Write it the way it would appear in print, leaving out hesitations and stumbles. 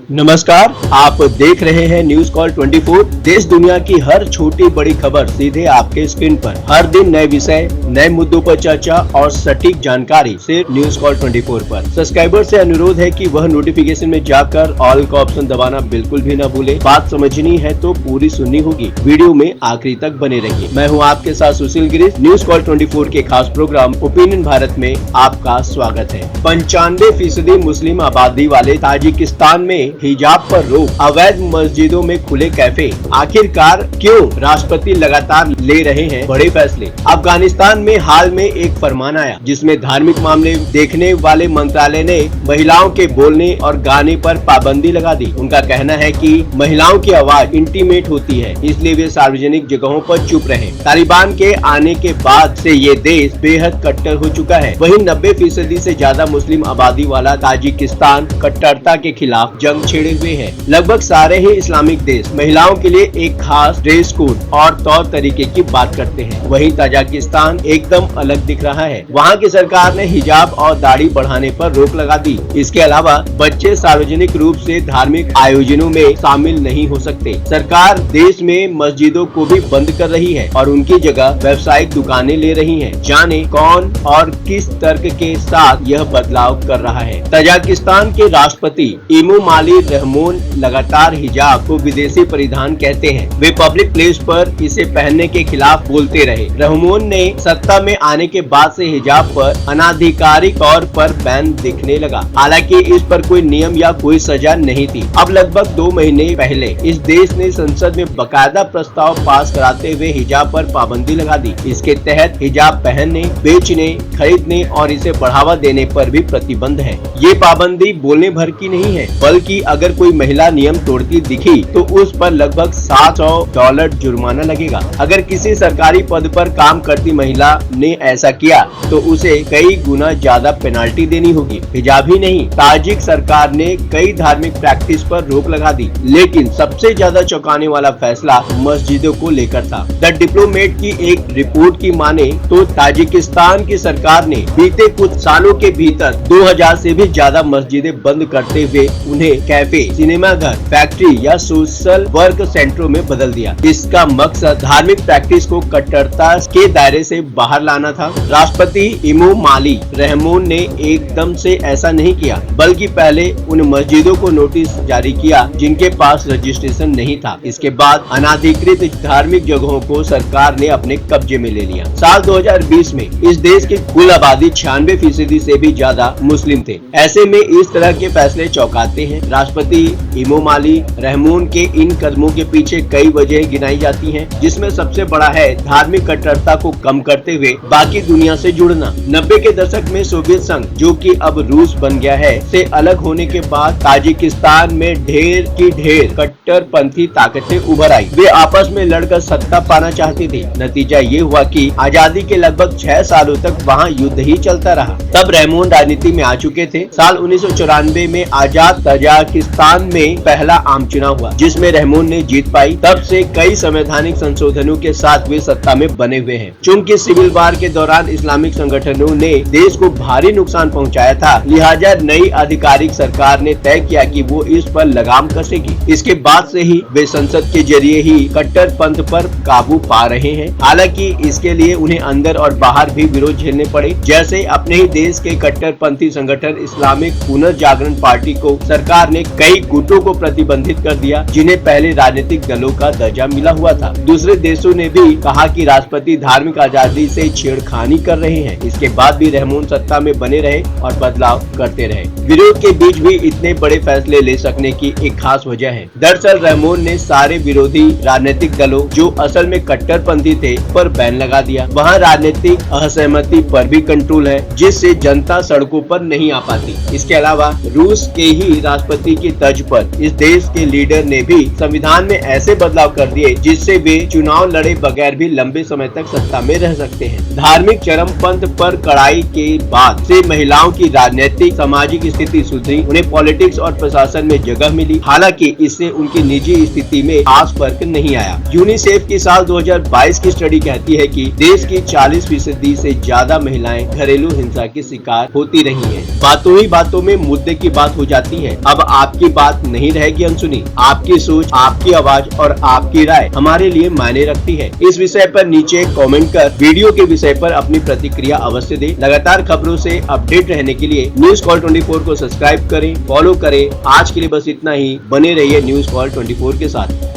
नमस्कार, आप देख रहे हैं न्यूज कॉल 24। देश दुनिया की हर छोटी बड़ी खबर सीधे आपके स्क्रीन पर। हर दिन नए विषय, नए मुद्दों पर चर्चा और सटीक जानकारी सिर्फ न्यूज कॉल 24 पर। सब्सक्राइबर से अनुरोध है कि वह नोटिफिकेशन में जाकर ऑल का ऑप्शन दबाना बिल्कुल भी न भूले। बात समझनी है तो पूरी सुननी होगी। वीडियो में आखिरी तक बने रहिए। मैं हूं आपके साथ सुशील गिरीश। न्यूज कॉल 24 के खास प्रोग्राम ओपिनियन भारत में आपका स्वागत है। 95% मुस्लिम आबादी वाले ताजिकिस्तान में हिजाब पर रोक, अवैध मस्जिदों में खुले कैफे। आखिरकार क्यों राष्ट्रपति लगातार ले रहे हैं बड़े फैसले। अफगानिस्तान में हाल में एक फरमान आया जिसमें धार्मिक मामले देखने वाले मंत्रालय ने महिलाओं के बोलने और गाने पर पाबंदी लगा दी। उनका कहना है कि महिलाओं की आवाज इंटीमेट होती है, इसलिए वे सार्वजनिक जगहों पर चुप रहे। तालिबान के आने के बाद से ये देश बेहद कट्टर हो चुका है। वहीं 90% से ज्यादा मुस्लिम आबादी वाला ताजिकिस्तान कट्टरता के खिलाफ जंग छेड़े हुए हैं। लगभग सारे ही इस्लामिक देश महिलाओं के लिए एक खास ड्रेस कोड और तौर तरीके की बात करते हैं। वहीं ताजिकिस्तान एकदम अलग दिख रहा है। वहां की सरकार ने हिजाब और दाढ़ी बढ़ाने पर रोक लगा दी। इसके अलावा बच्चे सार्वजनिक रूप से धार्मिक आयोजनों में शामिल नहीं हो सकते। सरकार देश में मस्जिदों को भी बंद कर रही है और उनकी जगह व्यावसायिक दुकानें ले रही है। जाने कौन और किस तर्क के साथ यह बदलाव कर रहा है। ताजिकिस्तान के राष्ट्रपति इमोमाली रहमोन लगातार हिजाब को विदेशी परिधान कहते हैं। वे पब्लिक प्लेस पर इसे पहनने के खिलाफ बोलते रहे। रहमोन ने सत्ता में आने के बाद से हिजाब पर अनाधिकारिक तौर पर बैन दिखने लगा। हालांकि इस पर कोई नियम या कोई सजा नहीं थी। अब लगभग 2 महीने पहले इस देश ने संसद में बकायदा प्रस्ताव पास कराते हुए हिजाब पर पाबंदी लगा दी। इसके तहत हिजाब पहनने, बेचने, खरीदने और इसे बढ़ावा देने पर भी प्रतिबंध है। ये पाबंदी बोलने भर की नहीं है, बल्कि अगर कोई महिला नियम तोड़ती दिखी तो उस पर लगभग $700 जुर्माना लगेगा। अगर किसी सरकारी पद पर काम करती महिला ने ऐसा किया तो उसे कई गुना ज्यादा पेनाल्टी देनी होगी। हिजाब ही नहीं, ताजिक सरकार ने कई धार्मिक प्रैक्टिस पर रोक लगा दी। लेकिन सबसे ज्यादा चौंकाने वाला फैसला मस्जिदों को लेकर था। द डिप्लोमेट की एक रिपोर्ट की माने तो ताजिकिस्तान की सरकार ने बीते कुछ सालों के भीतर 2000 से भी ज्यादा मस्जिदें बंद करते हुए उन्हें कैफे, सिनेमा घर, फैक्ट्री या सोशल वर्क सेंटरों में बदल दिया। इसका मकसद धार्मिक प्रैक्टिस को कट्टरता के दायरे से बाहर लाना था। राष्ट्रपति इमोमाली रहमोन ने एकदम से ऐसा नहीं किया, बल्कि पहले उन मस्जिदों को नोटिस जारी किया जिनके पास रजिस्ट्रेशन नहीं था। इसके बाद अनाधिकृत धार्मिक जगहों को सरकार ने अपने कब्जे में ले लिया। साल 2020 में इस देश की कुल आबादी 96% से भी ज्यादा मुस्लिम थे। ऐसे में इस तरह के फैसले चौंकाते हैं। राष्ट्रपति इमोमाली रहमोन के इन कदमों के पीछे कई वजह गिनाई जाती हैं, जिसमें सबसे बड़ा है धार्मिक कट्टरता को कम करते हुए बाकी दुनिया से जुड़ना। 90 के दशक में सोवियत संघ, जो कि अब रूस बन गया है, से अलग होने के बाद ताजिकिस्तान में ढेर की ढेर कट्टरपंथी ताकतें उभर आई। वे आपस में लड़कर सत्ता पाना चाहती थी। नतीजा ये हुआ कि आजादी के लगभग 6 सालों तक वहाँ युद्ध ही चलता रहा। तब रहमोन राजनीति में आ चुके थे। साल 1994 में आजाद ताजिकिस्तान में पहला आम चुनाव हुआ, जिसमें रहमोन ने जीत पाई। तब से कई संवैधानिक संशोधनों के साथ वे सत्ता में बने हुए हैं। चूंकि सिविल वार के दौरान इस्लामिक संगठनों ने देश को भारी नुकसान पहुंचाया था, लिहाजा नई आधिकारिक सरकार ने तय किया कि वो इस पर लगाम कसेगी। इसके बाद से ही वे संसद के जरिए ही कट्टरपंथ पर काबू पा रहे हैं। हालांकि इसके लिए उन्हें अंदर और बाहर भी विरोध झेलने पड़े। जैसे अपने ही देश के कट्टरपंथी संगठन इस्लामिक पुनर्जागरण पार्टी को सरकार ने कई गुटों को प्रतिबंधित कर दिया, जिन्हें पहले राजनीतिक दलों का दर्जा मिला हुआ था। दूसरे देशों ने भी कहा कि राष्ट्रपति धार्मिक आजादी से छेड़खानी कर रहे हैं। इसके बाद भी रहमोन सत्ता में बने रहे और बदलाव करते रहे। विरोध के बीच भी इतने बड़े फैसले ले सकने की एक खास वजह है। दरअसल रहमोन ने सारे विरोधी राजनीतिक दलों, जो असल में कट्टरपंथी थे, पर बैन लगा दिया। वहाँ राजनीतिक असहमति पर भी कंट्रोल है, जिससे जनता सड़कों पर नहीं आ पाती। इसके अलावा रूस के ही राष्ट्रपति की तर्ज पर इस देश के लीडर ने भी संविधान में ऐसे बदलाव कर दिए जिससे वे चुनाव लड़े बगैर भी लंबे समय तक सत्ता में रह सकते हैं। धार्मिक चरमपंथ पर कड़ाई के बाद से महिलाओं की राजनीतिक सामाजिक स्थिति सुधरी, उन्हें पॉलिटिक्स और प्रशासन में जगह मिली। हालांकि इससे उनकी निजी स्थिति में खास फर्क नहीं आया। यूनिसेफ की साल 2022 की स्टडी कहती है कि देश की 40% से ज्यादा महिलाएं घरेलू हिंसा की शिकार होती रही हैं। बातों ही बातों में मुद्दे की बात हो जाती है। अब आपकी बात नहीं रहेगी अनसुनी। आपकी सोच, आपकी आवाज और आपकी राय हमारे लिए मायने रखती है। इस विषय पर नीचे कमेंट कर वीडियो के विषय पर अपनी प्रतिक्रिया अवश्य दें। लगातार खबरों से अपडेट रहने के लिए न्यूज कॉल 24 को सब्सक्राइब करें, फॉलो करें। आज के लिए बस इतना ही। बने रहिए न्यूज कॉल 24 के साथ।